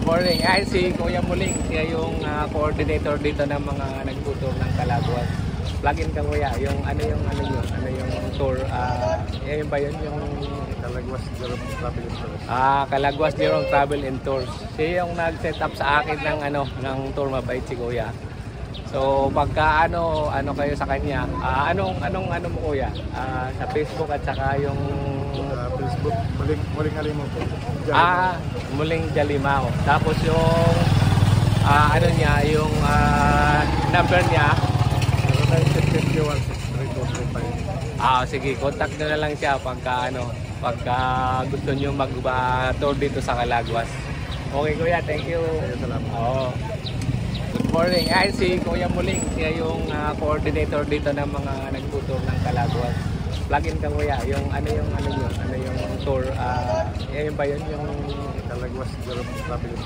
Morning. Ay, si Kuya Muling. Siya yung coordinator dito ng mga nagtutour ng Calaguas. Plug-in ka Kuya. Yung ano yung tour. Yun ba yun? Yung Calaguas Jerome Travel Insurance. Calaguas Jerome Travel and Tours. Siya yung nag-set up sa akin ng ng tour. Mabait si Kuya. So pagka ano kayo sa kanya, anong mo Kuya? Sa Facebook at saka yung Facebook, muling Alimaw po. Muling Jalimao. Tapos yung ano niya, yung number niya 0951-63235. sige, contact nyo na lang siya pagka gusto niyo mag-tour dito sa Calaguas. Okay Kuya, thank you. Salamat. Good morning. Ay, si Kuya Muling. Siya yung coordinator dito ng mga nagtutour ng Calaguas. Plug-in ka Kuya. Yung yung tour. Yun ba yun? Yung Calaguas Jerome Travel Insurance.